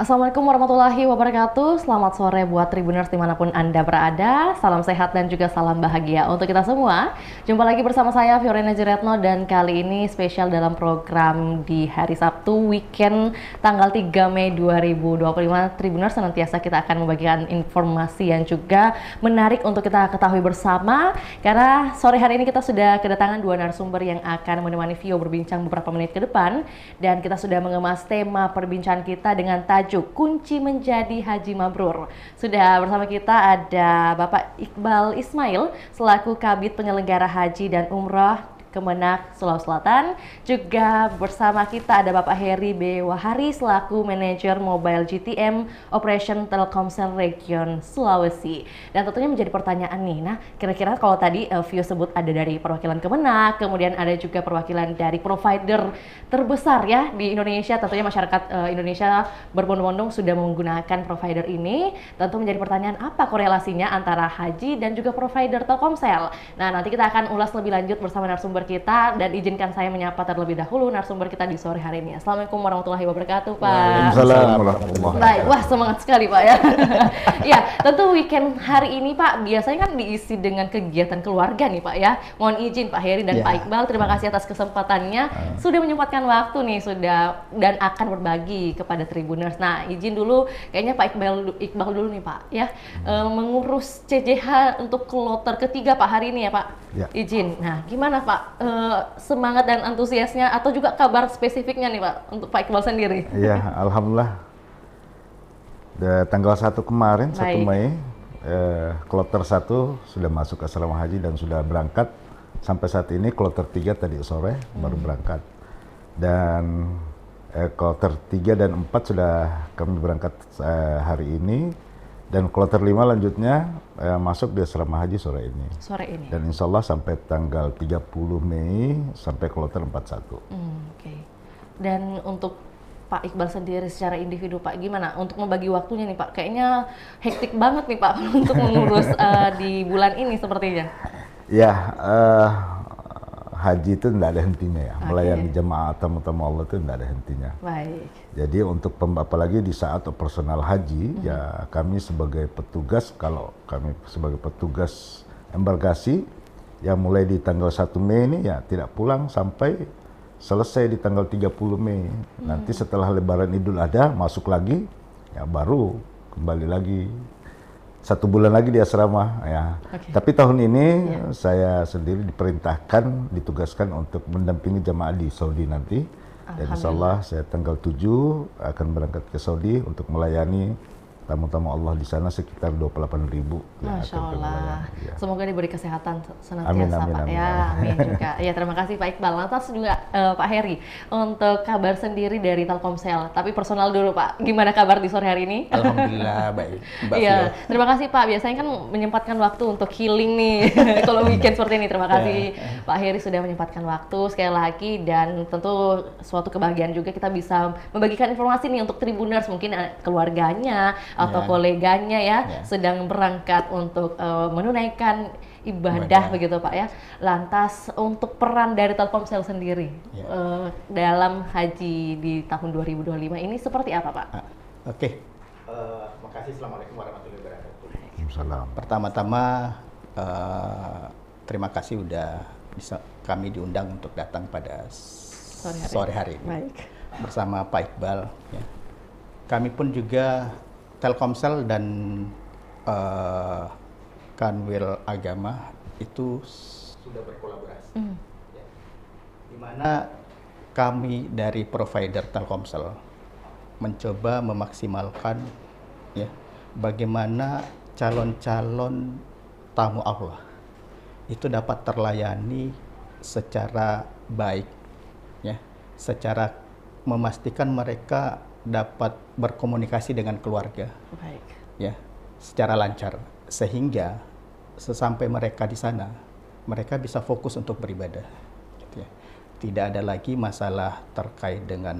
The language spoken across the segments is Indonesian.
Assalamualaikum warahmatullahi wabarakatuh. Selamat sore buat Tribuners dimanapun Anda berada. Salam sehat dan juga salam bahagia untuk kita semua. Jumpa lagi bersama saya Fiorina Jiretno, dan kali ini spesial dalam program di hari Sabtu weekend tanggal 3 Mei 2025. Tribuners, senantiasa kita akan membagikan informasi yang juga menarik untuk kita ketahui bersama, karena sore hari ini kita sudah kedatangan dua narasumber yang akan menemani Vio berbincang beberapa menit ke depan, dan kita sudah mengemas tema perbincangan kita dengan tajuk kunci menjadi haji mabrur. Sudah bersama kita ada Bapak Iqbal Ismail selaku Kabid Penyelenggara Haji dan Umroh Kemenak Sulawesi Selatan. Juga bersama kita ada Bapak Heri B. Wahari selaku Manajer Mobile GTM Operation Telkomsel Region Sulawesi. Dan tentunya menjadi pertanyaan nih, nah kira-kira kalau tadi Vio sebut ada dari perwakilan Kemenak, kemudian ada juga perwakilan dari provider terbesar ya di Indonesia, tentunya masyarakat Indonesia berbondong-bondong sudah menggunakan provider ini. Tentu menjadi pertanyaan, apa korelasinya antara haji dan juga provider Telkomsel? Nah, nanti kita akan ulas lebih lanjut bersama narasumber kita, dan izinkan saya menyapa terlebih dahulu narasumber kita di sore hari ini. Assalamualaikum warahmatullahi wabarakatuh, Pak. Waalaikumsalam warahmatullahi wabarakatuh. Baik, wah semangat sekali Pak ya. Ya, tentu weekend hari ini Pak biasanya kan diisi dengan kegiatan keluarga nih Pak ya. Mohon izin Pak Heri dan Pak Iqbal, terima kasih atas kesempatannya sudah menyempatkan waktu nih, sudah dan akan berbagi kepada Tribuners. Nah, izin dulu kayaknya Pak Iqbal dulu nih Pak ya, mengurus CJH untuk kloter ketiga Pak hari ini ya Pak. Ya. Izin. Nah, gimana Pak semangat dan antusiasnya atau juga kabar spesifiknya nih Pak untuk Pak Iqbal sendiri? Iya, alhamdulillah. Tanggal 1 kemarin, 1 Mei, kloter 1 sudah masuk asrama haji dan sudah berangkat. Sampai saat ini kloter 3 tadi sore baru berangkat. Dan kloter 3 dan 4 sudah kami berangkat hari ini. Dan kloter 5 lanjutnya masuk di asrama haji sore ini. Sore ini. Dan insya Allah sampai tanggal 30 Mei sampai kloter 41. Oke. Dan untuk Pak Iqbal sendiri secara individu Pak, gimana untuk membagi waktunya nih Pak? Kayaknya hektik banget nih Pak untuk mengurus di bulan ini sepertinya. Ya, haji itu tidak ada hentinya ya. Melayani jemaah tamu-tamu Allah itu tidak ada hentinya. Baik. Jadi untuk apalagi di saat operasional haji, ya kami sebagai petugas, kalau kami sebagai petugas embarkasi, ya mulai di tanggal 1 Mei ini ya tidak pulang sampai selesai di tanggal 30 Mei. Nanti setelah Lebaran Idul Adha masuk lagi, ya baru kembali lagi. 1 bulan lagi di asrama ya. Tapi tahun ini saya sendiri diperintahkan, ditugaskan untuk mendampingi jamaah di Saudi nanti. Dan insya Allah saya tanggal 7 akan berangkat ke Saudi untuk melayani tamu-tamu Allah di sana sekitar 28.000. Masya Allah. Ya. Semoga diberi kesehatan senantiasa amin, Pak amin, ya. Amin juga. Ya, terima kasih Pak Iqbal. Lantas juga Pak Heri, untuk kabar sendiri dari Telkomsel. Tapi personal dulu Pak, gimana kabar di sore hari ini? Alhamdulillah baik. Iya, terima kasih Pak. Biasanya kan menyempatkan waktu untuk healing nih. Kalau weekend seperti ini, terima kasih Pak Heri sudah menyempatkan waktu sekali lagi, dan tentu suatu kebahagiaan juga kita bisa membagikan informasi nih untuk Tribuners, mungkin keluarganya atau koleganya ya sedang berangkat untuk menunaikan ibadah begitu Pak ya. Lantas untuk peran dari Telkomsel sendiri dalam haji di tahun 2025 ini seperti apa Pak? Oke. Makasih. Assalamualaikum warahmatullahi wabarakatuh. Waalaikumsalam. Pertama-tama terima kasih udah bisa kami diundang untuk datang pada sore hari ini. Baik. Bersama Pak Iqbal ya. Kami pun juga Telkomsel dan Kanwil Agama itu sudah berkolaborasi. Ya. Di mana kami dari provider Telkomsel mencoba memaksimalkan ya bagaimana calon-calon tamu Allah itu dapat terlayani secara baik ya, secara memastikan mereka dapat berkomunikasi dengan keluarga, ya, secara lancar, sehingga sesampai mereka di sana, mereka bisa fokus untuk beribadah. Gitu ya. Tidak ada lagi masalah terkait dengan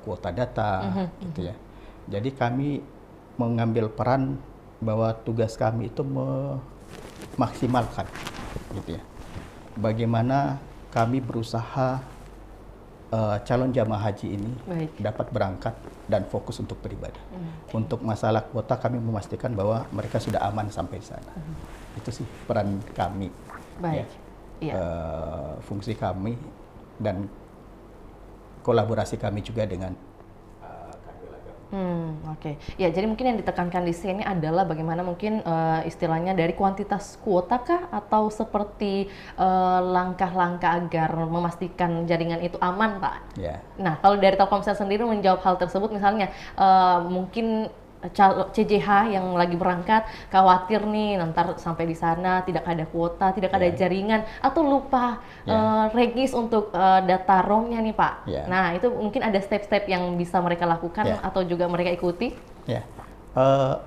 kuota data, gitu ya. Jadi kami mengambil peran bahwa tugas kami itu memaksimalkan, gitu ya. Bagaimana kami berusaha calon jamaah haji ini Baik. dapat berangkat dan fokus untuk beribadah. Untuk masalah kuota kami memastikan bahwa mereka sudah aman sampai di sana. Itu sih peran kami. Baik. Iya. Fungsi kami dan kolaborasi kami juga dengan Oke. Ya, jadi mungkin yang ditekankan di sini adalah bagaimana mungkin istilahnya dari kuantitas kuota kah atau seperti langkah-langkah agar memastikan jaringan itu aman, Pak? ya. Nah, kalau dari Telkomsel sendiri menjawab hal tersebut, misalnya mungkin CJH yang lagi berangkat khawatir nih nanti sampai di sana tidak ada kuota, tidak ada jaringan atau lupa regis untuk data ROM-nya nih Pak. Nah, itu mungkin ada step-step yang bisa mereka lakukan atau juga mereka ikuti? Ya,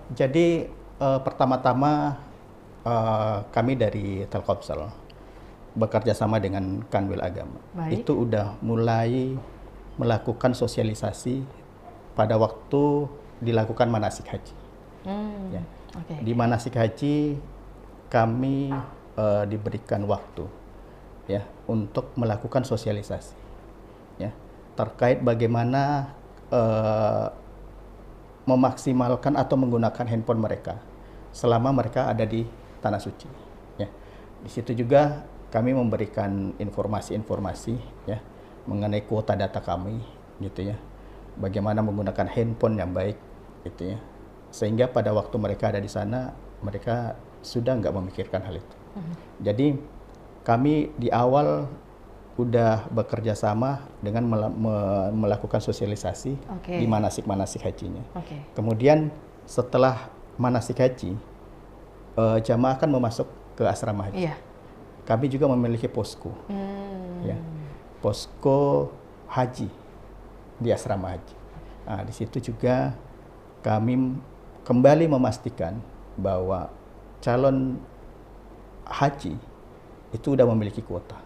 jadi pertama-tama kami dari Telkomsel bekerja sama dengan Kanwil Agama. Baik. Itu udah mulai melakukan sosialisasi pada waktu dilakukan manasik haji. Ya. Okay. Di manasik haji kami diberikan waktu ya untuk melakukan sosialisasi ya terkait bagaimana memaksimalkan atau menggunakan handphone mereka selama mereka ada di tanah suci. Ya. Di situ juga kami memberikan informasi-informasi ya mengenai kuota data kami gitu ya. Bagaimana menggunakan handphone yang baik gitu ya. Sehingga pada waktu mereka ada di sana mereka sudah nggak memikirkan hal itu. Jadi kami di awal udah bekerja sama dengan melakukan sosialisasi di manasik-manasik hajinya. Kemudian setelah manasik haji, jamaah akan memasuk ke asrama haji. Kami juga memiliki posko, ya, posko haji di asrama haji. Nah, di situ juga kami kembali memastikan bahwa calon haji itu sudah memiliki kuota.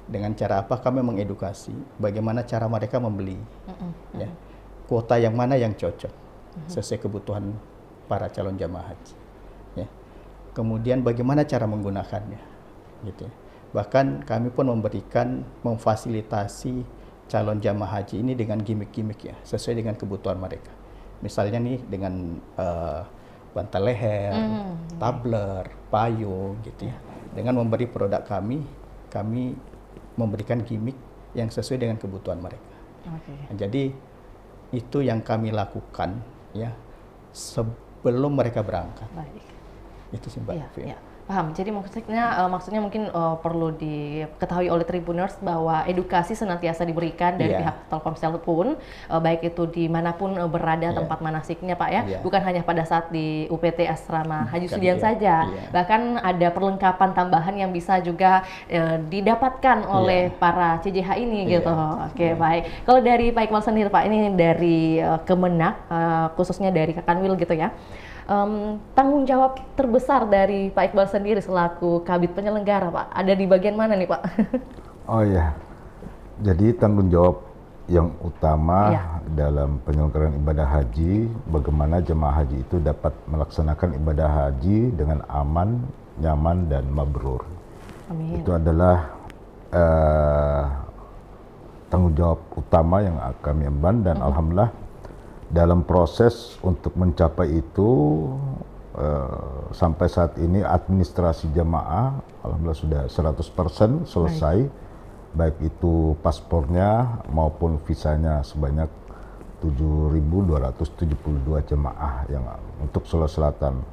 Dengan cara apa? Kami mengedukasi bagaimana cara mereka membeli, ya, kuota yang mana yang cocok sesuai kebutuhan para calon jamaah haji. Ya. Kemudian bagaimana cara menggunakannya, gitu. Ya. Bahkan kami pun memfasilitasi calon jamaah haji ini dengan gimmick-gimmick ya, sesuai dengan kebutuhan mereka. Misalnya nih dengan bantal leher, tabler, payung, gitu ya. Dengan memberi produk kami memberikan gimmick yang sesuai dengan kebutuhan mereka. Nah, jadi itu yang kami lakukan ya sebelum mereka berangkat. Itu sih Mbak. Iya. Paham. Jadi maksudnya mungkin perlu diketahui oleh Tribuners bahwa edukasi senantiasa diberikan dari pihak Telkomsel pun, baik itu dimanapun berada tempat manasiknya Pak ya, bukan hanya pada saat di UPT Asrama Haji Sudiang saja, bahkan ada perlengkapan tambahan yang bisa juga didapatkan oleh para CJH ini gitu. Oke, baik. Kalau dari Pak Iqbal sendiri Pak, ini dari Kemenak, khususnya dari Kanwil gitu ya. Tanggung jawab terbesar dari Pak Iqbal sendiri selaku Kabid penyelenggara Pak, ada di bagian mana nih Pak? Oh ya, jadi tanggung jawab yang utama dalam penyelenggaraan ibadah haji, bagaimana jemaah haji itu dapat melaksanakan ibadah haji dengan aman, nyaman, dan mabrur. Amin. Itu adalah tanggung jawab utama yang kami emban, dan alhamdulillah dalam proses untuk mencapai itu sampai saat ini administrasi jamaah alhamdulillah sudah 100% selesai, baik itu paspornya maupun visanya sebanyak 7.272 jemaah yang untuk Sulawesi Selatan.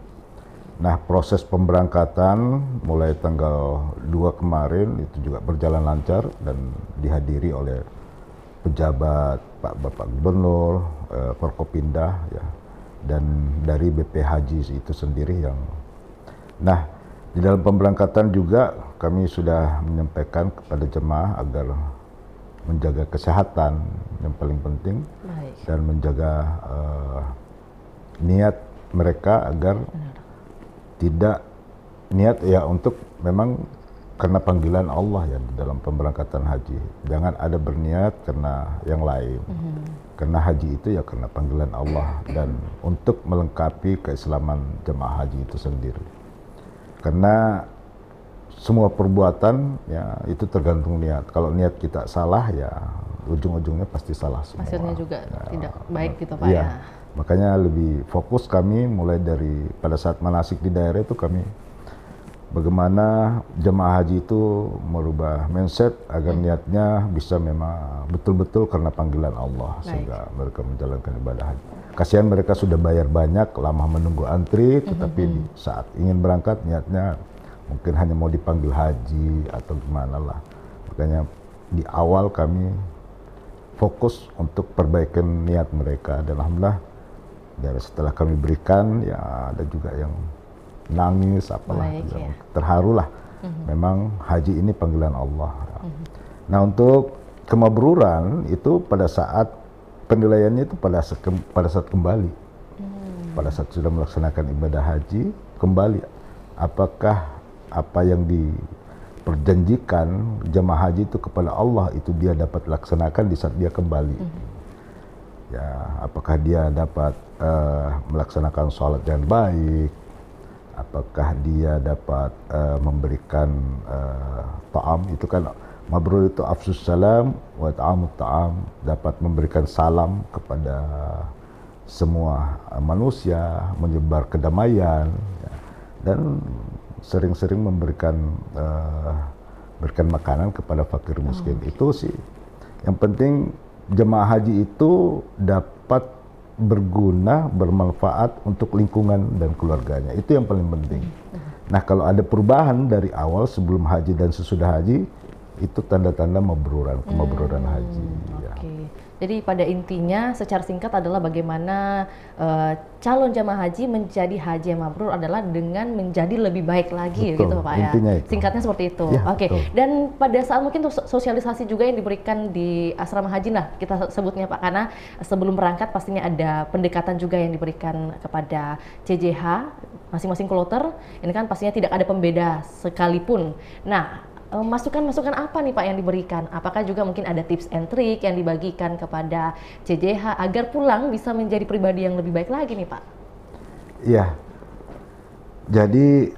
Nah, proses pemberangkatan mulai tanggal 2 kemarin itu juga berjalan lancar dan dihadiri oleh pejabat Bapak Gubernur, Forkopimda ya, dan dari BP Haji itu sendiri yang. Nah, di dalam pemberangkatan juga kami sudah menyampaikan kepada jemaah agar menjaga kesehatan yang paling penting. Dan menjaga niat mereka agar tidak niat ya untuk memang karena panggilan Allah ya di dalam pemberangkatan haji. Jangan ada berniat karena yang lain. Karena haji itu ya karena panggilan Allah dan untuk melengkapi keislaman jemaah haji itu sendiri. Karena semua perbuatan ya itu tergantung niat. Kalau niat kita salah ya ujung-ujungnya pasti salah semua. Hasilnya juga tidak baik gitu Pak Iya. ya. Makanya lebih fokus kami mulai dari pada saat manasik di daerah itu kami bagaimana jemaah haji itu merubah mindset agar niatnya bisa memang betul-betul karena panggilan Allah sehingga mereka menjalankan ibadah haji. Kasihan mereka sudah bayar banyak, lama menunggu antri, tetapi di saat ingin berangkat niatnya mungkin hanya mau dipanggil haji atau gimana lah. Makanya di awal kami fokus untuk perbaikan niat mereka dan alhamdulillah dari setelah kami berikan ya ada juga yang nangis apalah yang terharu lah. Memang haji ini panggilan Allah. Nah untuk kemabruran itu pada saat penilaiannya itu pada saat kembali, pada saat sudah melaksanakan ibadah haji kembali, apakah apa yang diperjanjikan jemaah haji itu kepada Allah itu dia dapat laksanakan di saat dia kembali. Ya, apakah dia dapat melaksanakan sholat yang baik, apakah dia dapat memberikan ta'am, itu kan mabrur itu afsus salam wa ta'amut ta'am, dapat memberikan salam kepada semua manusia, menyebar kedamaian ya, dan sering-sering memberikan makanan kepada fakir miskin. Itu sih yang penting jemaah haji itu dapat berguna, bermanfaat untuk lingkungan dan keluarganya. Itu yang paling penting. Nah, kalau ada perubahan dari awal sebelum haji dan sesudah haji, itu tanda-tanda kemabruran haji. Ya. Jadi pada intinya secara singkat adalah bagaimana calon jamaah haji menjadi haji yang mabrur adalah dengan menjadi lebih baik lagi. Betul, gitu Pak ya. Itu. Singkatnya seperti itu. Ya, Dan pada saat mungkin sosialisasi juga yang diberikan di asrama haji lah kita sebutnya Pak, karena sebelum berangkat pastinya ada pendekatan juga yang diberikan kepada CJH masing-masing kloter. Ini kan pastinya tidak ada pembeda sekalipun. Nah, masukan-masukan apa nih Pak yang diberikan? Apakah juga mungkin ada tips and trick yang dibagikan kepada CJH agar pulang bisa menjadi pribadi yang lebih baik lagi nih Pak? Iya, jadi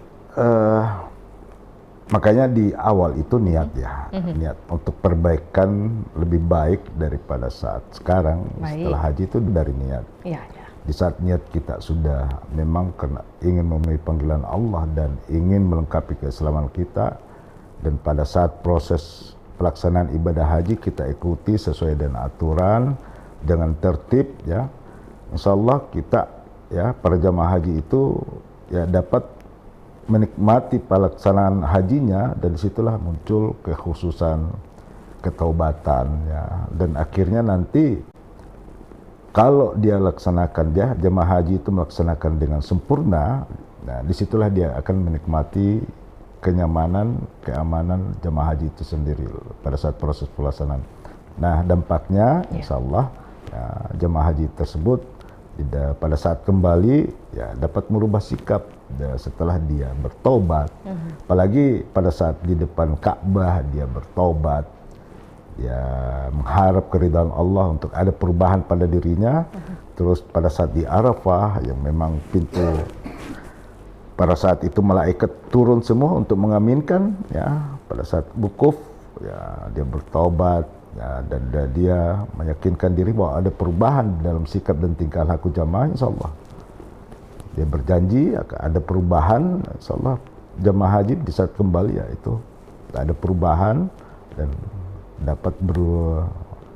makanya di awal itu niat ya, niat untuk perbaikan lebih baik daripada saat sekarang. Setelah haji itu dari niat. Iya. Di saat niat kita sudah memang karena ingin memenuhi panggilan Allah dan ingin melengkapi keislaman kita, dan pada saat proses pelaksanaan ibadah haji kita ikuti sesuai dengan aturan, dengan tertib ya. Insya Allah kita ya para jamaah haji itu ya dapat menikmati pelaksanaan hajinya dan disitulah muncul kekhususan, ketaubatan ya. Dan akhirnya nanti kalau dia laksanakan jamaah haji itu melaksanakan dengan sempurna, nah disitulah dia akan menikmati kenyamanan, keamanan jamaah haji itu sendiri pada saat proses pelaksanaan. Nah, dampaknya insya Allah ya, jamaah haji tersebut pada saat kembali ya dapat merubah sikap setelah dia bertobat. Apalagi pada saat di depan Ka'bah dia bertobat, ya mengharap keridhaan Allah untuk ada perubahan pada dirinya. Terus pada saat di Arafah yang memang pintu pada saat itu malaikat turun semua untuk mengaminkan ya, pada saat wukuf ya dia bertobat ya, dan dia meyakinkan diri bahwa ada perubahan dalam sikap dan tingkah laku jamaah. Insyaallah dia berjanji akan ada perubahan. Insyaallah jamaah haji di saat kembali ya itu ada perubahan dan dapat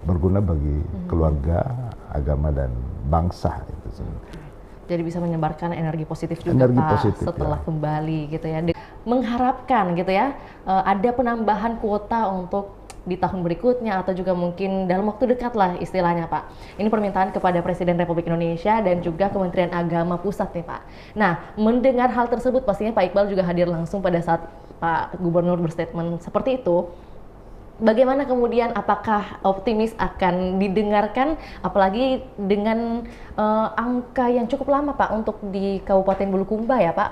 berguna bagi keluarga, agama dan bangsa itu. Jadi bisa menyebarkan energi positif juga Pak setelah kembali gitu ya. Mengharapkan gitu ya ada penambahan kuota untuk di tahun berikutnya atau juga mungkin dalam waktu dekat lah istilahnya Pak. Ini permintaan kepada Presiden Republik Indonesia dan juga Kementerian Agama Pusat nih Pak. Nah, mendengar hal tersebut pastinya Pak Iqbal juga hadir langsung pada saat Pak Gubernur berstatement seperti itu. Bagaimana kemudian, apakah optimis akan didengarkan, apalagi dengan angka yang cukup lama Pak untuk di Kabupaten Bulukumba ya Pak?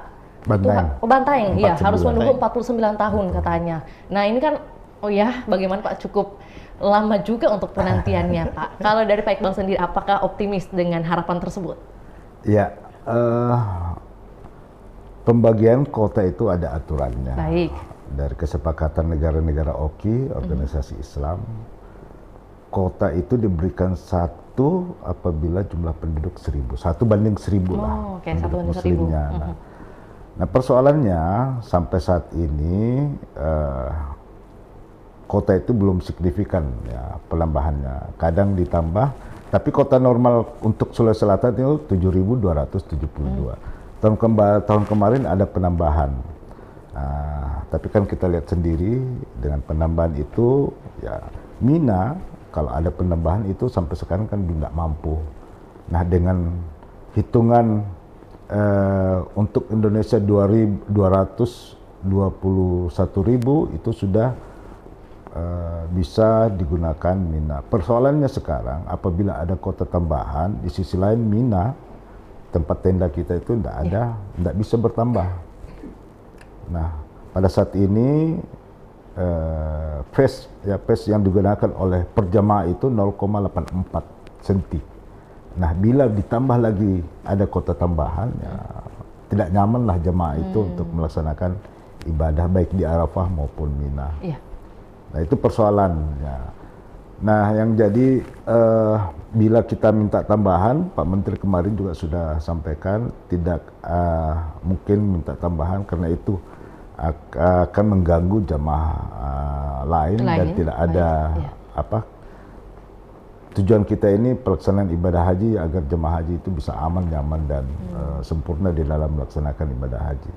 Bantaeng, iya harus menunggu 49 tahun katanya. Nah ini kan, bagaimana Pak, cukup lama juga untuk penantiannya Pak. Kalau dari Pak Iqbal sendiri, apakah optimis dengan harapan tersebut? Ya, pembagian kota itu ada aturannya. Baik. Dari kesepakatan negara-negara OKI, organisasi Islam, kota itu diberikan 1 apabila jumlah penduduk 1.000, 1:1.000 lah. Oke, penduduk 1:1.000. muslimnya. Nah, persoalannya sampai saat ini kota itu belum signifikan ya penambahannya. Kadang ditambah, tapi kota normal untuk Sulawesi Selatan itu 7.272. Tahun kemarin ada penambahan. Tapi kan kita lihat sendiri dengan penambahan itu ya Mina kalau ada penambahan itu sampai sekarang kan nggak mampu. Nah, dengan hitungan untuk Indonesia 221.000 itu sudah bisa digunakan Mina. Persoalannya sekarang apabila ada kota tambahan, di sisi lain Mina tempat tenda kita itu tidak bisa bertambah. Nah, pada saat ini pace yang digunakan oleh per jamaah itu 0,84 senti. Nah, bila ditambah lagi ada kota tambahan, ya tidak nyamanlah jamaah itu untuk melaksanakan ibadah baik di Arafah maupun Mina. Iya. Nah, itu persoalan. Ya. Nah, yang jadi bila kita minta tambahan, Pak Menteri kemarin juga sudah sampaikan tidak mungkin minta tambahan karena itu akan mengganggu jamaah lain dan tidak ada tujuan kita ini pelaksanaan ibadah haji agar jemaah haji itu bisa aman, nyaman dan sempurna di dalam melaksanakan ibadah haji.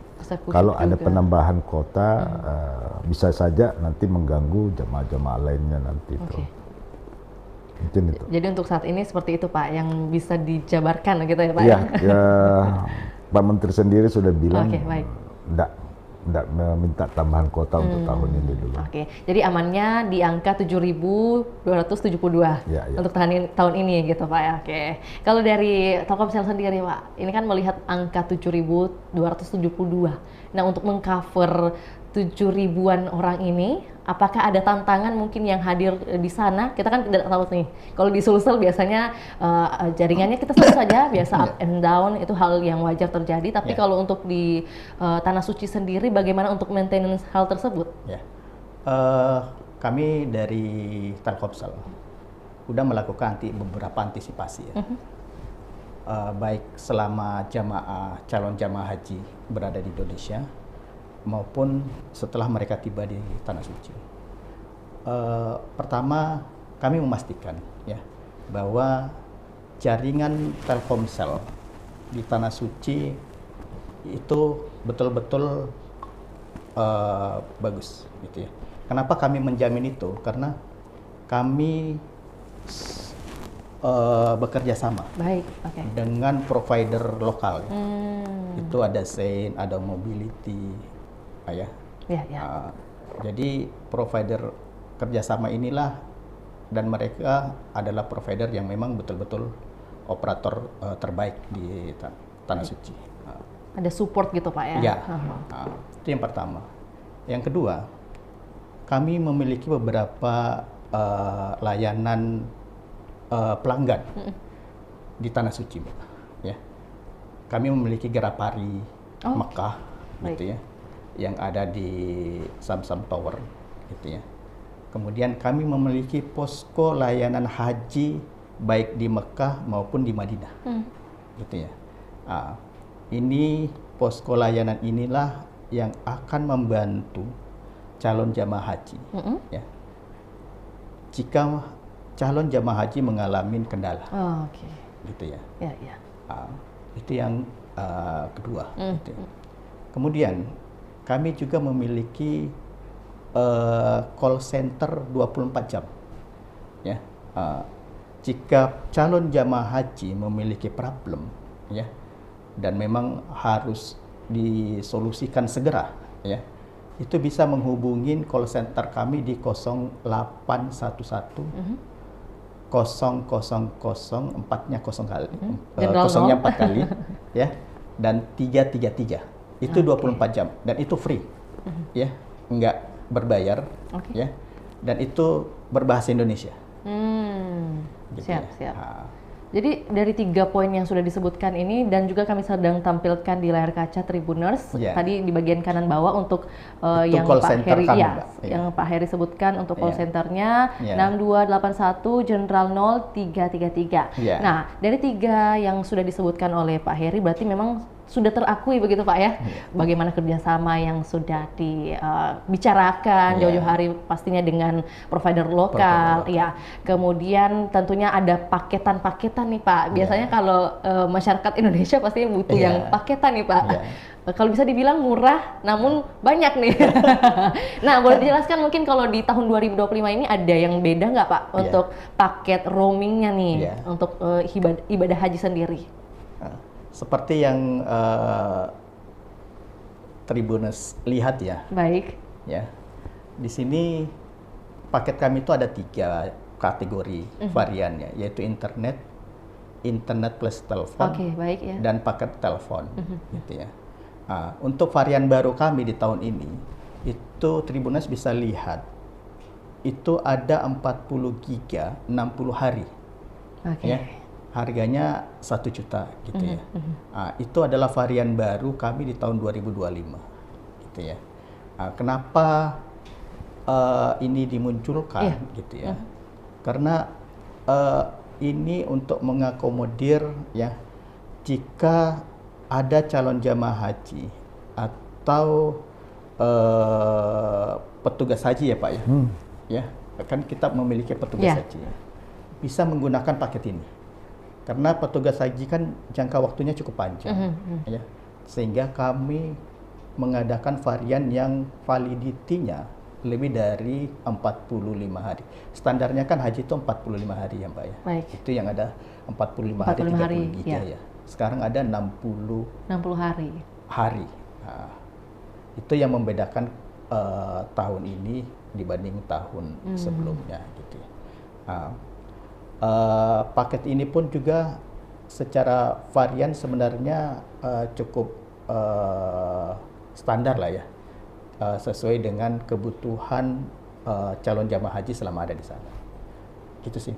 Kalau ada penambahan kota bisa saja nanti mengganggu jemaah-jemaah lainnya nanti itu. Mungkin itu. Jadi untuk saat ini seperti itu Pak yang bisa dijabarkan gitu ya Pak? Iya, ya, Pak Menteri sendiri sudah bilang tidak meminta tambahan kota untuk tahun ini dulu. Oke, jadi amannya di angka 7.272 untuk tahun ini gitu Pak ya. Oke, kalau dari Telkomsel sendiri Pak, ini kan melihat angka 7.272. Nah, untuk mengcover 7.000-an orang ini, apakah ada tantangan mungkin yang hadir di sana? Kita kan tidak tahu nih. Kalau di Sulsel biasanya jaringannya kita selalu saja biasa up and down, itu hal yang wajar terjadi. Tapi kalau untuk di Tanah Suci sendiri, bagaimana untuk maintenance hal tersebut? Kami dari Telkomsel sudah melakukan beberapa antisipasi ya. Baik selama calon jamaah haji berada di Indonesia maupun setelah mereka tiba di Tanah Suci. Pertama, kami memastikan ya bahwa jaringan Telkomsel di Tanah Suci itu betul-betul bagus, gitu ya. Kenapa kami menjamin itu? Karena kami bekerja sama dengan provider lokal. Itu ada Zain, ada Mobility. Jadi provider kerjasama inilah dan mereka adalah provider yang memang betul-betul operator terbaik di Tanah Suci. Ada support gitu Pak ya? Ya, itu yang pertama. Yang kedua, kami memiliki beberapa layanan pelanggan di Tanah Suci, ya. Kami memiliki Gerapari Mekah, gitu ya, yang ada di Samsam Tower, gitu ya. Kemudian kami memiliki posko layanan haji baik di Mekah maupun di Madinah, gitu ya. Ini posko layanan inilah yang akan membantu calon jamaah haji, ya. Jika calon jamaah haji mengalami kendala, gitu ya. Itu yang kedua. Gitu ya. Kemudian kami juga memiliki call center 24 jam. Ya, jika calon jamaah haji memiliki problem, ya, dan memang harus disolusikan segera, ya, itu bisa menghubungi call center kami di 0811 0004 kosongnya 4 kali, ya, dan 333. Itu 24 jam dan itu free, ya, nggak berbayar, ya, dan itu berbahasa Indonesia. Gitu siap. ya. Jadi dari 3 poin yang sudah disebutkan ini dan juga kami sedang tampilkan di layar kaca Tribuners tadi di bagian kanan bawah untuk yang Pak Heri yang Pak Heri sebutkan untuk call centernya 6281 Jenderal 0333. Nah dari 3 yang sudah disebutkan oleh Pak Heri berarti memang sudah terakui begitu Pak ya, bagaimana kerjasama yang sudah dibicarakan jauh-jauh hari pastinya dengan provider lokal, ya. Kemudian tentunya ada paketan-paketan nih Pak. Biasanya kalau masyarakat Indonesia pasti butuh yang paketan nih Pak. Kalau bisa dibilang murah, namun banyak nih. Nah, boleh dijelaskan mungkin kalau di tahun 2025 ini ada yang beda nggak Pak untuk paket roamingnya nih untuk ibadah haji sendiri? Seperti yang Tribuners lihat ya. Baik. Ya, di sini paket kami itu ada 3 kategori variannya, yaitu internet plus telepon, dan paket telepon, gitu ya. Untuk varian baru kami di tahun ini, itu Tribuners bisa lihat, itu ada 40 giga 60 hari. Ya. Harganya 1 juta gitu ya. Itu adalah varian baru kami di tahun 2025 gitu ya. Kenapa ini dimunculkan gitu ya? Karena ini untuk mengakomodir ya jika ada calon jamaah haji atau petugas haji ya Pak ya. Ya, kan kita memiliki petugas haji. Bisa menggunakan paket ini. Karena petugas haji kan jangka waktunya cukup panjang, ya, sehingga kami mengadakan varian yang validitinya lebih dari 45 hari. Standarnya kan haji itu 45 hari ya Mbak ya. Itu yang ada 45 hari 30 giga ya. Sekarang ada 60 hari. Nah, itu yang membedakan tahun ini dibanding tahun sebelumnya gitu ya. Paket ini pun juga secara varian sebenarnya cukup standar lah ya, sesuai dengan kebutuhan calon jamaah haji selama ada di sana. Gitu sih.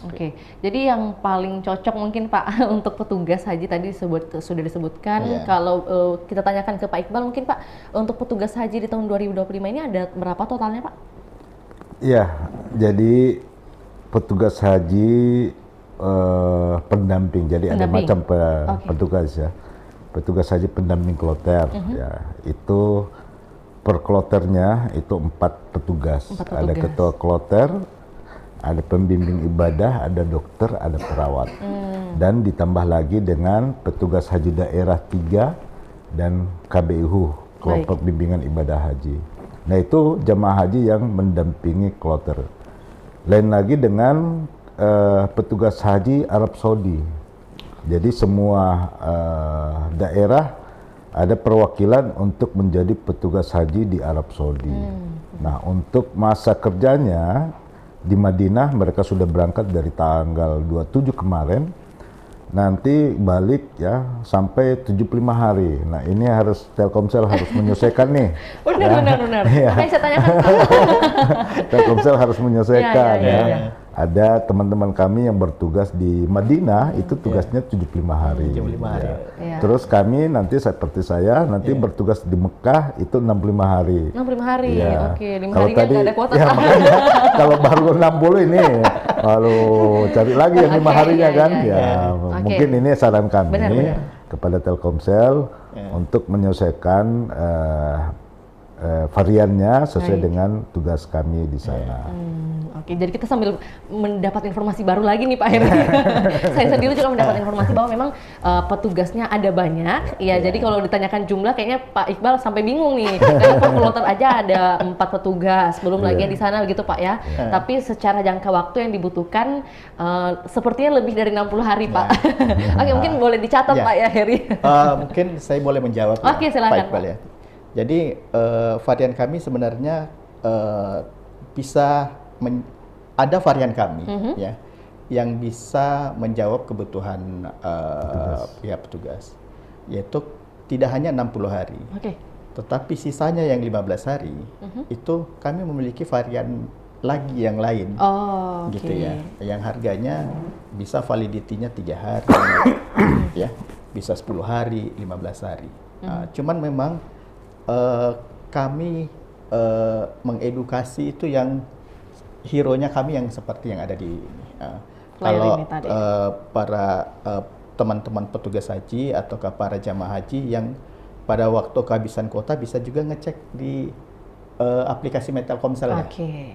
Oke. Jadi yang paling cocok mungkin Pak untuk petugas haji tadi sudah disebutkan. Kalau kita tanyakan ke Pak Iqbal mungkin Pak, untuk petugas haji di tahun 2025 ini ada berapa totalnya Pak? Iya, jadi petugas haji pendamping, jadi ada macam petugas ya. Petugas haji pendamping kloter, ya itu per kloternya itu 4 petugas. Ada ketua kloter, ada pembimbing ibadah, ada dokter, ada perawat, dan ditambah lagi dengan petugas haji daerah 3 dan KBIHU, kelompok bimbingan ibadah haji. Nah itu jamaah haji yang mendampingi kloter. Lain lagi dengan petugas haji Arab Saudi. Jadi semua daerah ada perwakilan untuk menjadi petugas haji di Arab Saudi. Nah untuk masa kerjanya di Madinah mereka sudah berangkat dari tanggal 27 kemarin. Nanti balik ya sampai 75 hari. Nah ini harus Telkomsel harus menyelesaikan nih. Benar. Ya. Makanya saya tanyakan. Telkomsel harus menyelesaikan ya. Ada teman-teman kami yang bertugas di Madinah itu tugasnya 75 hari. 75 hari. Ya. Terus kami nanti seperti saya nanti bertugas di Mekah itu 65 hari. 65 hari. Ya. Oke, 5 kalau harinya tadi nggak ada kuota. Ya, makanya, kalau baru 60 ini lalu cari lagi yang 5 harinya kan. Mungkin ini saran kami kepada Telkomsel untuk menyelesaikan variannya sesuai dengan tugas kami di sana. Oke, jadi kita sambil mendapat informasi baru lagi nih Pak Heri. Saya sendiri juga mendapat informasi bahwa memang petugasnya ada banyak. Ya, jadi kalau ditanyakan jumlah kayaknya Pak Iqbal sampai bingung nih. Karena per kloter aja ada 4 petugas, belum lagi yang di sana begitu Pak ya. Tapi secara jangka waktu yang dibutuhkan sepertinya lebih dari 60 hari Pak. Oke, mungkin boleh dicatat Pak ya Heri. Mungkin saya boleh menjawab. Oke, silakan Pak Iqbal ya. Jadi varian kami sebenarnya bisa ada varian kami ya yang bisa menjawab kebutuhan petugas, yaitu tidak hanya 60 hari, tetapi sisanya yang 15 hari itu kami memiliki varian lagi yang lain. Oh, oke. Gitu ya. Yang harganya bisa validity-nya 3 hari, ya, bisa 10 hari, 15 hari. Cuman memang kami mengedukasi itu yang hero-nya kami yang seperti yang ada di kalau para teman-teman petugas haji ataukah para jamaah haji yang pada waktu kehabisan kuota bisa juga ngecek di aplikasi Telkomsel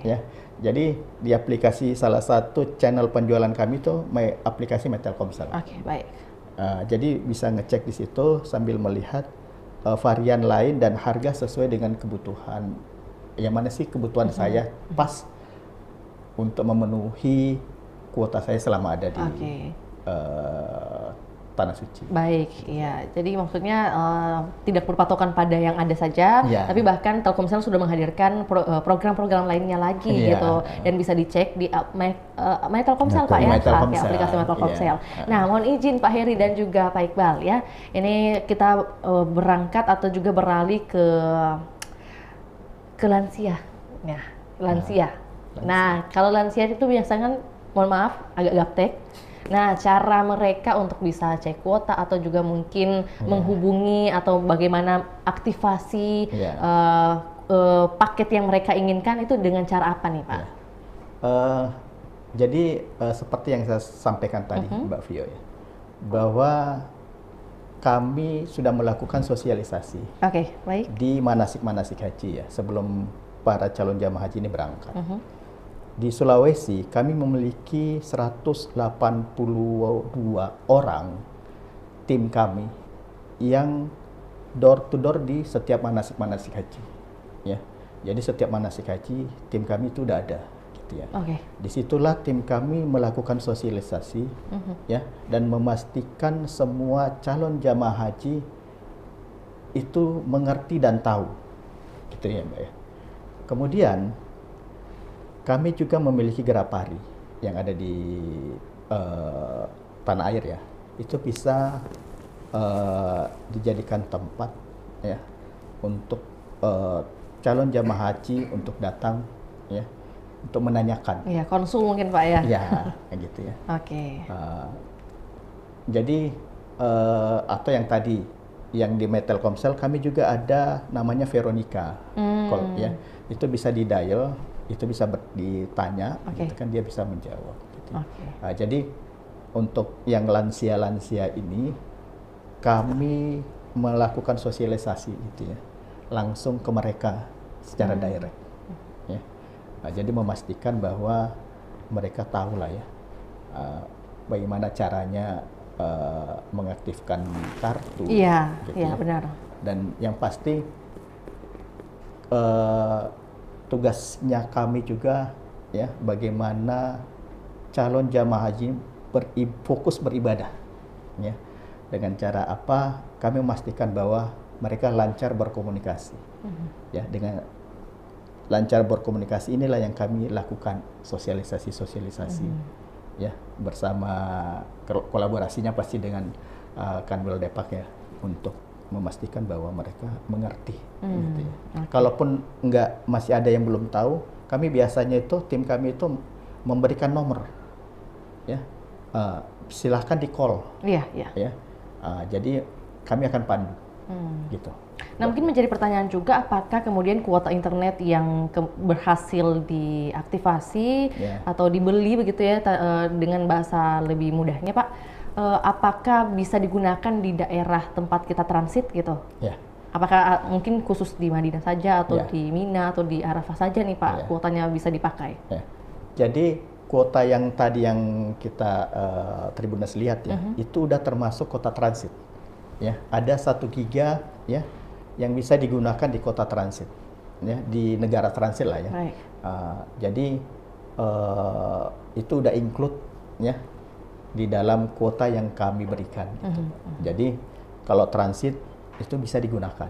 ya. Jadi di aplikasi salah satu channel penjualan kami itu aplikasi Telkomsel. Oke, baik. Jadi bisa ngecek di situ sambil melihat varian lain dan harga sesuai dengan kebutuhan. Yang mana sih kebutuhan saya pas untuk memenuhi kuota saya selama ada di Tanah Suci. Baik, ya. Jadi maksudnya tidak berpatokan pada yang ada saja, tapi bahkan Telkomsel sudah menghadirkan program-program lainnya lagi gitu, dan bisa dicek di My Telkomsel Pak ya, pakai aplikasi My Telkomsel. Nah, mohon izin Pak Heri dan juga Pak Iqbal ya, ini kita berangkat atau juga beralih ke lansia, ya, lansia. Nah, kalau lansia itu biasanya kan, mohon maaf, agak gaptek. Nah, cara mereka untuk bisa cek kuota atau juga mungkin menghubungi atau bagaimana aktivasi paket yang mereka inginkan itu dengan cara apa nih Pak? Jadi seperti yang saya sampaikan tadi Mbak Vio ya, bahwa kami sudah melakukan sosialisasi baik. di manasik-manasik haji ya sebelum para calon jamaah haji ini berangkat. Di Sulawesi kami memiliki 182 orang tim kami yang door to door di setiap manasik-manasik haji ya. Jadi setiap manasik haji tim kami itu udah ada gitu ya. Disitulah tim kami melakukan sosialisasi ya dan memastikan semua calon jamaah haji itu mengerti dan tahu gitu ya Mbak ya. Kemudian kami juga memiliki Gerapari yang ada di tanah air ya. Itu bisa dijadikan tempat ya untuk calon jamaah haji untuk datang ya untuk menanyakan. Iya, konsul mungkin Pak ya. Iya, kayak gitu ya. Jadi atau yang tadi yang di Telkomsel kami juga ada namanya Veronica. Ya. Itu bisa di dial, itu bisa ditanya, gitu kan dia bisa menjawab. Gitu. Jadi untuk yang lansia-lansia ini kami melakukan sosialisasi itu ya, langsung ke mereka secara direct. Ya. Jadi memastikan bahwa mereka tahu lah ya bagaimana caranya mengaktifkan kartu. Iya, gitu iya benar. Dan yang pasti tugasnya kami juga ya bagaimana calon jamaah haji fokus beribadah ya. Dengan cara apa kami memastikan bahwa mereka lancar berkomunikasi ya. Dengan lancar berkomunikasi inilah yang kami lakukan sosialisasi ya bersama kolaborasinya pasti dengan Kanwil Depak ya untuk memastikan bahwa mereka mengerti. Gitu ya. Kalaupun masih ada yang belum tahu, kami biasanya itu tim kami itu memberikan nomor, ya silahkan di call. Ya. Jadi kami akan pandu, gitu. Nah mungkin menjadi pertanyaan juga, apakah kemudian kuota internet yang berhasil diaktifasi atau dibeli begitu ya dengan bahasa lebih mudahnya Pak, apakah bisa digunakan di daerah tempat kita transit gitu? Apakah mungkin khusus di Madinah saja atau di Mina atau di Arafah saja nih Pak kuotanya bisa dipakai? Jadi kuota yang tadi yang kita Tribuners lihat ya, itu udah termasuk kota transit. Ya, ada 1 giga ya yang bisa digunakan di kota transit, ya di negara transit lah ya. Jadi itu udah include ya di dalam kuota yang kami berikan. Gitu. Jadi kalau transit itu bisa digunakan,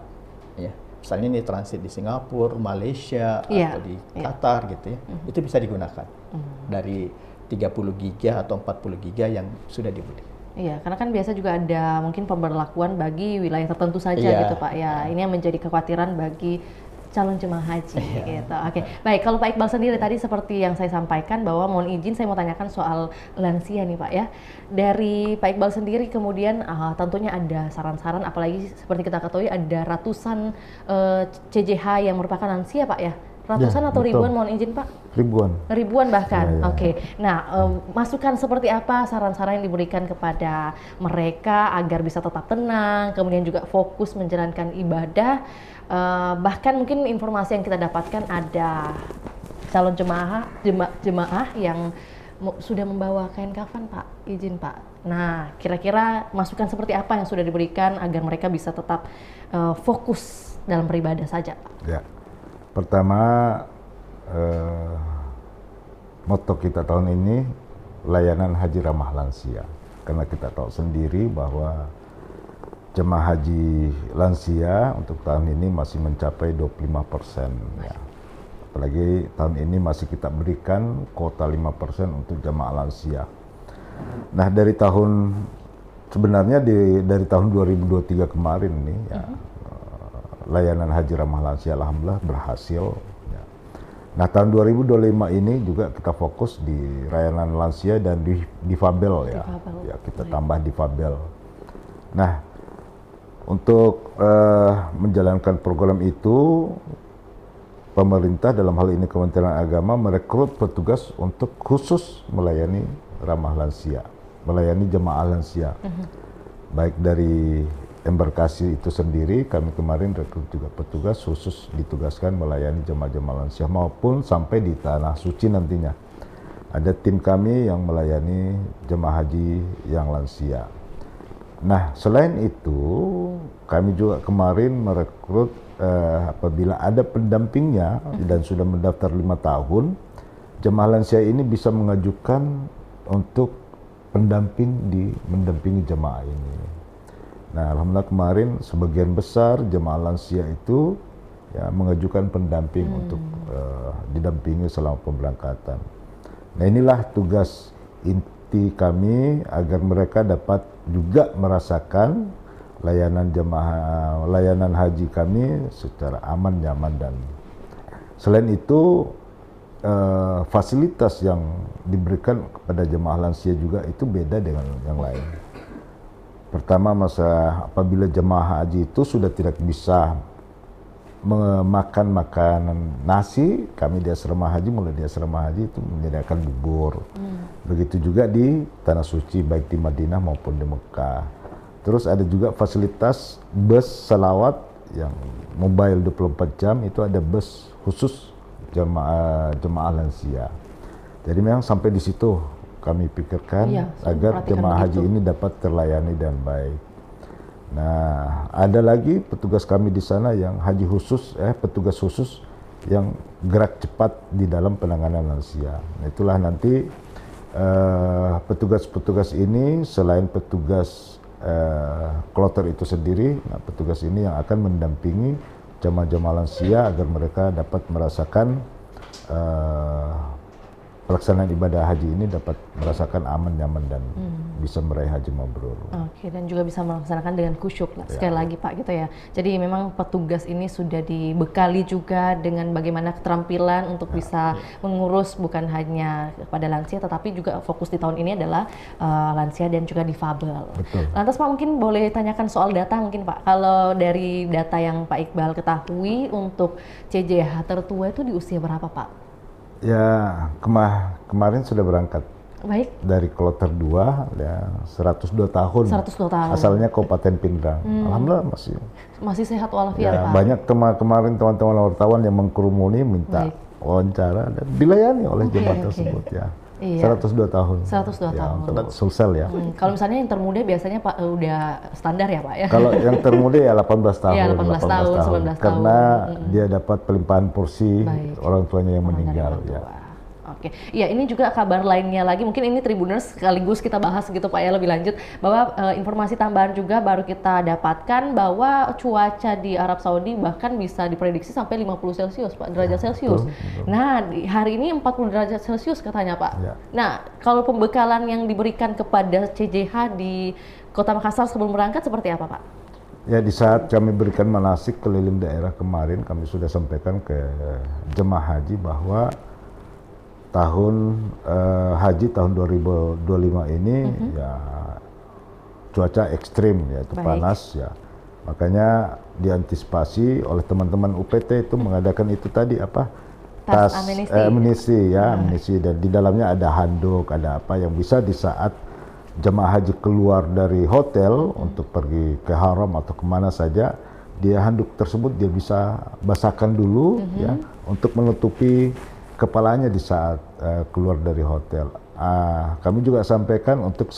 ya. Misalnya ini transit di Singapura, Malaysia atau di Qatar gitu ya, itu bisa digunakan dari 30 giga atau 40 giga yang sudah dibeli. Iya, karena kan biasa juga ada mungkin pemberlakuan bagi wilayah tertentu saja gitu Pak. Ya, ini yang menjadi kekhawatiran bagi calon jemaah haji gitu. Oke. Baik, kalau Pak Iqbal sendiri tadi seperti yang saya sampaikan bahwa mohon izin saya mau tanyakan soal lansia nih Pak ya. Dari Pak Iqbal sendiri kemudian tentunya ada saran-saran, apalagi seperti kita ketahui ada ratusan CJH yang merupakan lansia Pak ya. Ratusan atau betul. ribuan, mohon izin Pak? Ribuan Bahkan. Oke. Nah, masukan seperti apa, saran-saran yang diberikan kepada mereka agar bisa tetap tenang, kemudian juga fokus menjalankan ibadah, bahkan mungkin informasi yang kita dapatkan ada calon jemaah yang sudah membawa kain kafan Pak, izin Pak. Nah, kira-kira masukan seperti apa yang sudah diberikan agar mereka bisa tetap fokus dalam beribadah saja Pak? Ya. Pertama, moto kita tahun ini layanan haji ramah lansia. Karena kita tahu sendiri bahwa jemaah haji lansia untuk tahun ini masih mencapai 25%. Ya. Apalagi tahun ini masih kita berikan kuota 5% untuk jemaah lansia. Nah, dari tahun tahun 2023 kemarin nih ya. Layanan haji ramah lansia alhamdulillah berhasil. Ya. Nah, tahun 2025 ini juga kita fokus di layanan lansia dan difabel ya. Ya, kita tambah difabel. Nah, untuk menjalankan program itu pemerintah dalam hal ini Kementerian Agama merekrut petugas untuk khusus melayani ramah lansia, melayani jemaah lansia. Baik dari embarkasi itu sendiri, kami kemarin rekrut juga petugas khusus ditugaskan melayani jemaah-jemaah lansia maupun sampai di Tanah Suci nantinya. Ada tim kami yang melayani jemaah haji yang lansia. Nah, selain itu, kami juga kemarin merekrut apabila ada pendampingnya dan sudah mendaftar 5 tahun, jemaah lansia ini bisa mengajukan untuk mendampingi jemaah ini. Nah, alhamdulillah kemarin sebagian besar jemaah lansia itu ya mengajukan pendamping untuk didampingi selama pemberangkatan. Nah, inilah tugas inti kami agar mereka dapat juga merasakan layanan haji kami secara aman, nyaman, dan selain itu fasilitas yang diberikan kepada jemaah lansia juga itu beda dengan yang lain. Pertama, apabila jemaah haji itu sudah tidak bisa makan makanan nasi, kami di asrama haji, mulai di asrama haji itu menyediakan bubur. Begitu juga di Tanah Suci, baik di Madinah maupun di Mekah. Terus ada juga fasilitas bus salawat yang mobile 24 jam, itu ada bus khusus jemaah lansia. Jadi memang sampai di situ kami pikirkan agar jemaah haji ini dapat terlayani dan baik. Nah, ada lagi petugas kami di sana yang petugas khusus yang gerak cepat di dalam penanganan lansia. Nah, itulah nanti petugas-petugas ini selain petugas kloter itu sendiri, nah petugas ini yang akan mendampingi jemaah-jemaah lansia agar mereka dapat merasakan pelaksanaan ibadah haji ini dapat merasakan aman, nyaman, dan bisa meraih haji mabrur. Oke, dan juga bisa melaksanakan dengan khusyuk lah, sekali lagi Pak gitu ya. Jadi memang petugas ini sudah dibekali juga dengan bagaimana keterampilan untuk bisa mengurus bukan hanya kepada lansia, tetapi juga fokus di tahun ini adalah lansia dan juga difabel. Betul. Lantas Pak mungkin boleh tanyakan soal data mungkin Pak. Kalau dari data yang Pak Iqbal ketahui untuk CJH tertua itu di usia berapa Pak? Ya, kemarin sudah berangkat. Baik. Dari kloter 2 ya 102 tahun. 102 tahun. Asalnya Kabupaten Pindrang. Alhamdulillah masih sehat walafiat ya, Pak. Banyak kemarin teman-teman wartawan yang mengkerumuni minta wawancara dan dilayani oleh jemaah tersebut ya. Iya. 102 tahun. 102 tahun. Untuk Sulsel ya. Kalau misalnya yang termuda biasanya Pak udah standar ya Pak ya? Kalau yang termuda ya 18 tahun. Iya, 18 tahun, 19 tahun. Karena dia dapat pelimpahan porsi orang tuanya yang meninggal ya. Oke, ya ini juga kabar lainnya lagi, mungkin ini Tribuners sekaligus kita bahas gitu Pak ya lebih lanjut, bahwa informasi tambahan juga baru kita dapatkan bahwa cuaca di Arab Saudi bahkan bisa diprediksi sampai 50 Celcius Pak, derajat Celcius. Betul. Nah, hari ini 40 derajat Celcius katanya Pak. Ya. Nah, kalau pembekalan yang diberikan kepada CJH di Kota Makassar sebelum berangkat seperti apa Pak? Ya, di saat kami berikan manasik keliling daerah kemarin, kami sudah sampaikan ke jemaah haji bahwa tahun haji tahun 2025 ini ya cuaca ekstrim, yaitu panas ya. Makanya diantisipasi oleh teman-teman UPT itu mengadakan itu tadi apa? Tas amunisi ya, amunisi, dan di dalamnya ada handuk, ada apa yang bisa di saat jemaah haji keluar dari hotel untuk pergi ke haram atau kemana saja, dia handuk tersebut dia bisa basahkan dulu ya untuk menutupi kepalanya di saat keluar dari hotel. Kami juga sampaikan untuk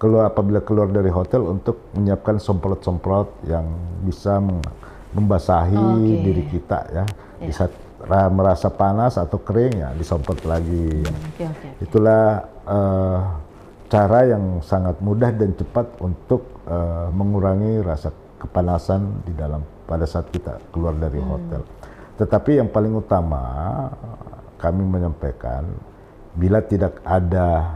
apabila keluar dari hotel untuk menyiapkan semprot-semprot yang bisa membasahi diri kita ya. Di saat merasa panas atau kering ya disemprot lagi. Itulah cara yang sangat mudah dan cepat untuk mengurangi rasa kepanasan di dalam pada saat kita keluar dari hotel. Tetapi yang paling utama kami menyampaikan bila tidak ada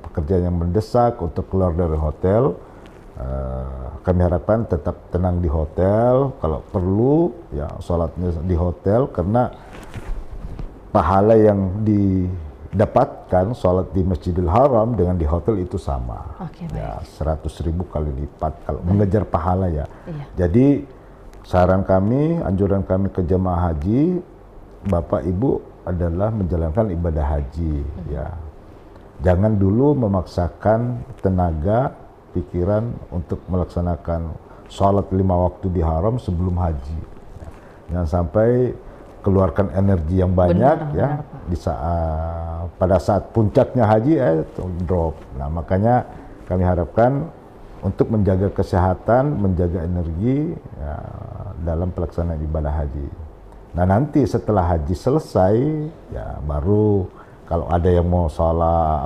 pekerjaan yang mendesak untuk keluar dari hotel, kami harapkan tetap tenang di hotel. Kalau perlu ya sholatnya di hotel, karena pahala yang didapatkan sholat di Masjidil Haram dengan di hotel itu sama. Ya 100.000 kali lipat kalau mengejar pahala ya. Jadi saran kami, anjuran kami ke jemaah haji, Bapak Ibu adalah menjalankan ibadah haji ya. Jangan dulu memaksakan tenaga, pikiran untuk melaksanakan sholat 5 waktu di haram sebelum haji. Jangan sampai keluarkan energi yang banyak di saat pada saat puncaknya haji drop. Nah, makanya kami harapkan untuk menjaga kesehatan, menjaga energi ya, dalam pelaksanaan ibadah haji. Nah, nanti setelah haji selesai ya baru kalau ada yang mau sholat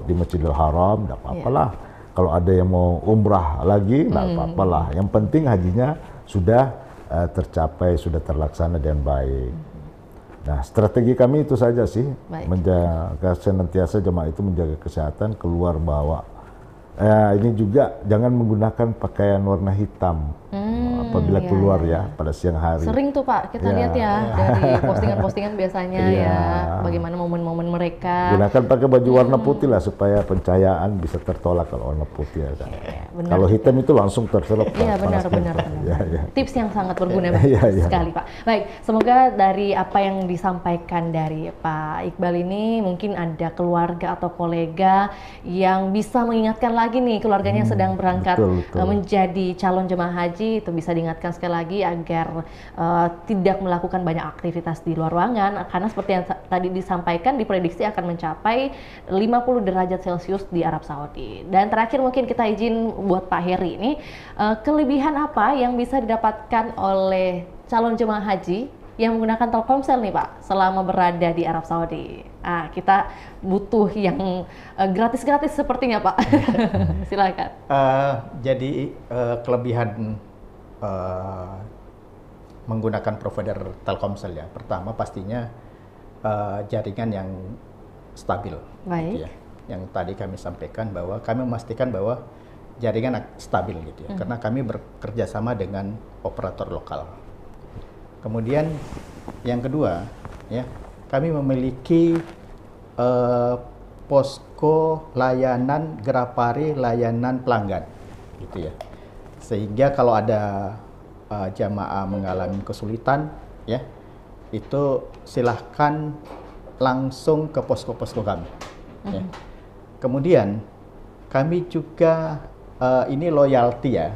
di Masjidil Haram, tidak apa-apalah. Kalau ada yang mau umrah lagi, tidak apa-apalah. Yang penting hajinya sudah tercapai, sudah terlaksana dengan baik. Nah, strategi kami itu saja sih, menjaga senantiasa jemaah itu menjaga kesehatan, keluar bawa. Ini juga jangan menggunakan pakaian warna hitam apabila keluar ya pada siang hari. Sering tuh Pak, kita lihat ya dari postingan-postingan biasanya ya, bagaimana momen-momen mereka. Gunakan pakai baju warna putih lah supaya pencahayaan bisa tertolak kalau warna putih ya. Kalau hitam itu langsung terserap. Iya benar. Tips yang sangat berguna sekali Pak. Baik, semoga dari apa yang disampaikan dari Pak Iqbal ini mungkin ada keluarga atau kolega yang bisa mengingatkan lagi nih keluarganya yang sedang berangkat menjadi calon jemaah haji, itu bisa diingatkan sekali lagi agar tidak melakukan banyak aktivitas di luar ruangan, karena seperti yang tadi disampaikan diprediksi akan mencapai 50 derajat Celcius di Arab Saudi. Dan terakhir mungkin kita izin buat Pak Heri ini, kelebihan apa yang bisa didapatkan oleh calon jemaah haji yang menggunakan Telkomsel nih Pak selama berada di Arab Saudi? Kita butuh yang gratis-gratis sepertinya Pak. Silakan. Jadi kelebihan menggunakan provider Telkomsel ya, pertama pastinya jaringan yang stabil. Gitu ya. Yang tadi kami sampaikan bahwa kami memastikan bahwa jaringan stabil gitu ya, karena kami bekerja sama dengan operator lokal. Kemudian yang kedua ya, kami memiliki posko layanan Grapari, layanan pelanggan gitu ya, sehingga kalau ada jamaah mengalami kesulitan ya, itu silahkan langsung ke posko-posko kami ya. Kemudian kami juga ini loyalty ya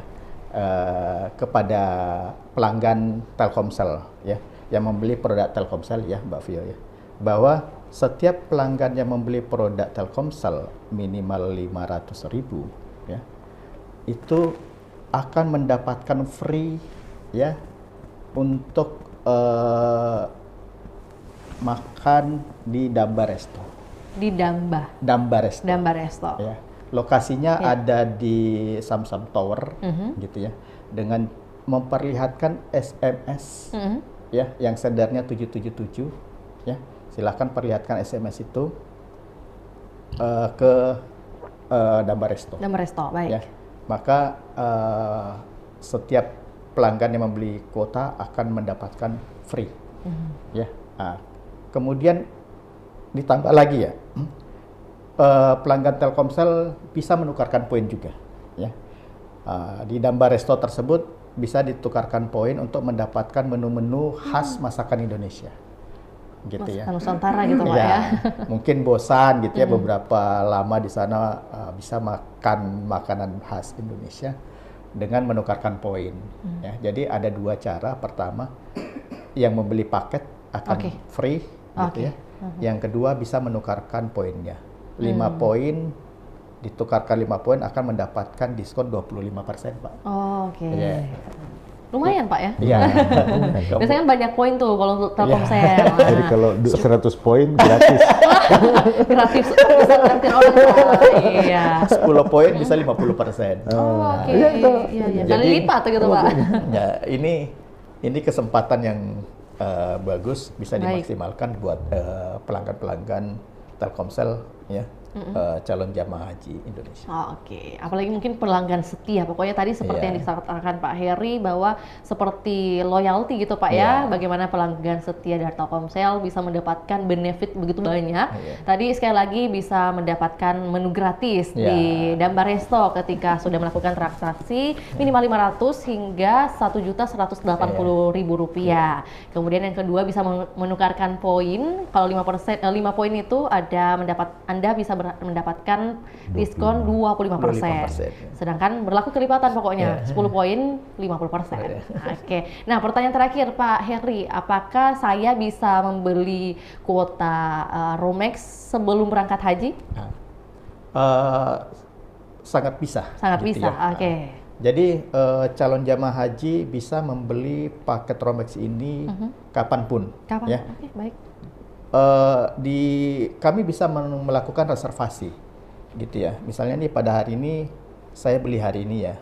kepada pelanggan Telkomsel ya, yang membeli produk Telkomsel ya Mbak Vio ya, bahwa setiap pelanggan yang membeli produk Telkomsel minimal 500.000 ya, itu akan mendapatkan free ya untuk makan di Damba Resto. Di Damba Resto. Ya. Lokasinya ada di Samsam Tower gitu ya, dengan memperlihatkan SMS ya yang sendernya 777 ya. Silahkan perlihatkan SMS itu ke Damba Resto. Damba Resto, baik. Ya. maka setiap pelanggan yang membeli kuota akan mendapatkan free. Ya. Kemudian ditambah lagi ya, pelanggan Telkomsel bisa menukarkan poin juga. Ya. Di Damba Resto tersebut bisa ditukarkan poin untuk mendapatkan menu-menu khas masakan Indonesia. Gitu ya. Nusantara gitu Pak ya. Mungkin bosan gitu ya beberapa lama di sana, bisa makan makanan khas Indonesia dengan menukarkan poin. Ya, jadi ada 2 cara. Pertama, yang membeli paket akan free gitu ya. Yang kedua bisa menukarkan poinnya. 5 poin ditukarkan 5 poin akan mendapatkan diskon 25%, Pak. Oke. Lumayan Pak ya? Iya. Biasanya kan banyak poin tuh kalau untuk Telkomsel. Jadi kalau 100 poin gratis. Gratis bisa ngantin orang Pak. Iya. 10 poin bisa 50%. Oke. Iya. Kali lipat gitu Pak. Ya, ini kesempatan yang bagus, bisa dimaksimalkan buat pelanggan-pelanggan Telkomsel ya. Calon jamaah haji Indonesia. Oke, apalagi mungkin pelanggan setia. Pokoknya tadi seperti yang disampaikan Pak Heri bahwa seperti loyalty gitu Pak ya. Bagaimana pelanggan setia dari Telkomsel bisa mendapatkan benefit begitu banyak. Tadi sekali lagi bisa mendapatkan menu gratis di Damba Resto ketika sudah melakukan transaksi minimal 500 hingga Rp1.180.000. Kemudian yang kedua bisa menukarkan poin. Kalau 5 poin itu Anda bisa mendapatkan diskon 25%. Sedangkan berlaku kelipatan pokoknya, 10 poin 50%. Oke. Nah, pertanyaan terakhir Pak Heri, apakah saya bisa membeli kuota Romex sebelum berangkat haji? Sangat bisa. Sangat gitu bisa. Ya. Oke. Jadi calon jamaah haji bisa membeli paket Romex ini kapanpun. Ya. Oke, baik. Kami bisa melakukan reservasi gitu ya. Misalnya nih pada hari ini saya beli hari ini ya.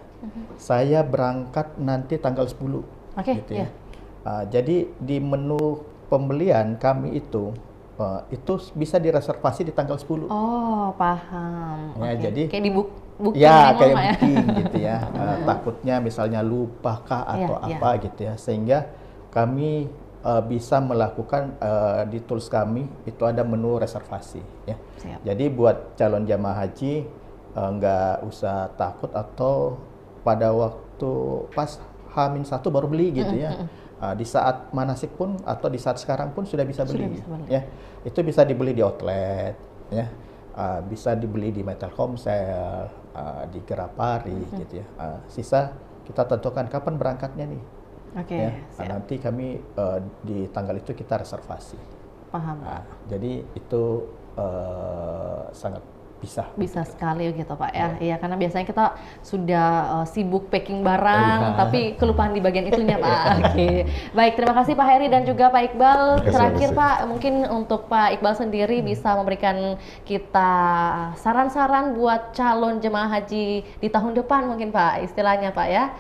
Saya berangkat nanti tanggal 10. Gitu ya. Jadi di menu pembelian kami itu bisa direservasi di tanggal 10. Oh, paham. Ya, jadi kayak di booking ya kayak ya? booking gitu ya. Takutnya misalnya lupa kah atau apa gitu ya. Sehingga kami bisa melakukan di tools kami itu ada menu reservasi ya. Jadi buat calon jamaah haji nggak usah takut atau pada waktu pas H-1 baru beli gitu ya. Di saat manasik pun atau di saat sekarang pun sudah bisa beli. Ya. Itu bisa dibeli di outlet ya. Bisa dibeli di Telkomsel, di Gerapari gitu ya. Sisa kita tentukan kapan berangkatnya nih. Nanti kami di tanggal itu kita reservasi. Paham. Jadi itu sangat bisa sekali gitu Pak ya. Iya, karena biasanya kita sudah sibuk packing barang tapi kelupaan di bagian itunya Pak. Oke. Baik, terima kasih Pak Heri dan juga Pak Iqbal. Terakhir Pak, mungkin untuk Pak Iqbal sendiri bisa memberikan kita saran-saran buat calon jemaah haji di tahun depan mungkin Pak, istilahnya Pak ya.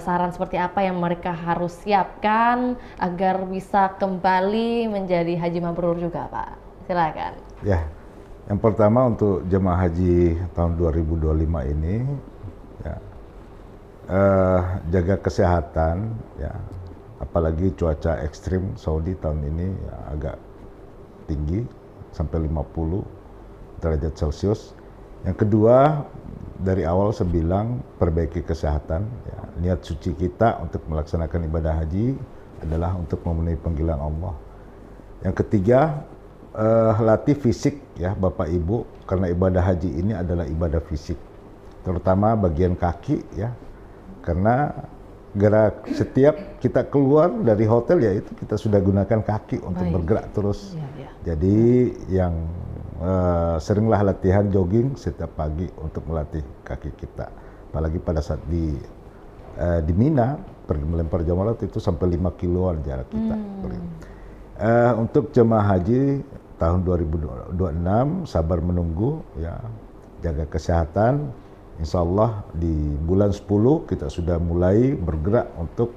Saran seperti apa yang mereka harus siapkan agar bisa kembali menjadi haji mabrur juga Pak. Silakan. Ya. Yang pertama untuk jemaah haji tahun 2025 ini ya, jaga kesehatan ya, apalagi cuaca ekstrim Saudi tahun ini ya, agak tinggi sampai 50 derajat Celcius. Yang kedua, dari awal saya bilang perbaiki kesehatan ya. Niat suci kita untuk melaksanakan ibadah haji adalah untuk memenuhi panggilan Allah. Yang ketiga, latih fisik ya Bapak Ibu, karena ibadah haji ini adalah ibadah fisik, terutama bagian kaki ya, karena setiap kita keluar dari hotel ya itu kita sudah gunakan kaki untuk bergerak terus. Jadi yang seringlah latihan jogging setiap pagi untuk melatih kaki kita, apalagi pada saat di Mina pergi melempar jamarat itu sampai 5 kiloan jarak kita. Untuk jemaah haji tahun 2026 sabar menunggu ya, jaga kesehatan. Insya Allah di bulan 10 kita sudah mulai bergerak untuk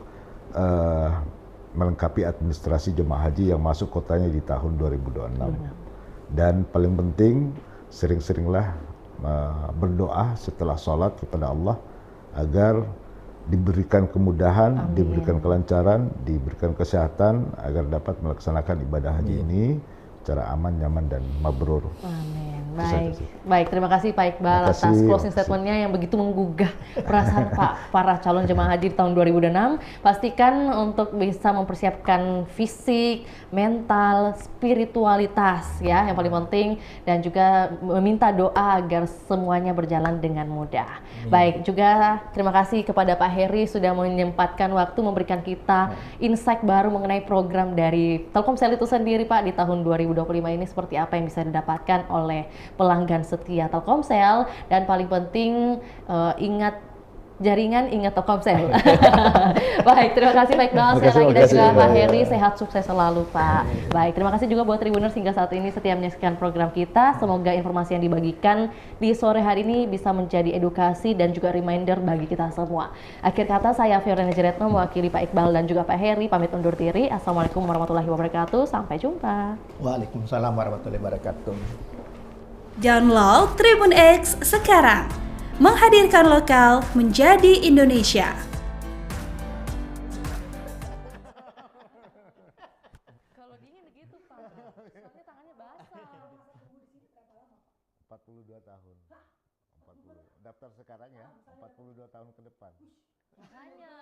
melengkapi administrasi jemaah haji yang masuk kotanya di tahun 2026. Dan paling penting sering-seringlah berdoa setelah sholat kepada Allah agar diberikan kemudahan, Amin. diberikan kelancaran, diberikan kesehatan agar dapat melaksanakan ibadah haji ini secara aman, nyaman, dan mabrur. Amin. Itu saja Baik, sih. baik. Terima kasih Pak Iqbal Terima atas kasih. closing statementnya yang begitu menggugah perasaan para calon jemaah haji di tahun 2006. Pastikan untuk bisa mempersiapkan fisik, mental, spiritualitas ya yang paling penting, dan juga meminta doa agar semuanya berjalan dengan mudah. Baik, juga terima kasih kepada Pak Heri sudah menyempatkan waktu memberikan kita insight baru mengenai program dari Telkomsel itu sendiri Pak di tahun 2025 ini, seperti apa yang bisa didapatkan oleh pelanggan setia Telkomsel, dan paling penting ingat jaringan, ingat Telkomsel. Baik, terima kasih Pak Iqbal sekali lagi, dan juga Pak Heri, sehat sukses selalu Pak. Baik, terima kasih juga buat Tribuners hingga saat ini setia menyaksikan program kita. Semoga informasi yang dibagikan di sore hari ini bisa menjadi edukasi dan juga reminder bagi kita semua. Akhir kata, saya Fiorena Jiretno mewakili Pak Iqbal dan juga Pak Heri pamit undur diri. Assalamualaikum warahmatullahi wabarakatuh. Sampai jumpa. Waalaikumsalam warahmatullahi wabarakatuh. Download Tribun X sekarang. Menghadirkan lokal menjadi Indonesia. Kalau dingin begitu Pak, soalnya tangannya basah. 42 tahun. 40. Daftar sekarang ya, 42 tahun ke depan. Makanya.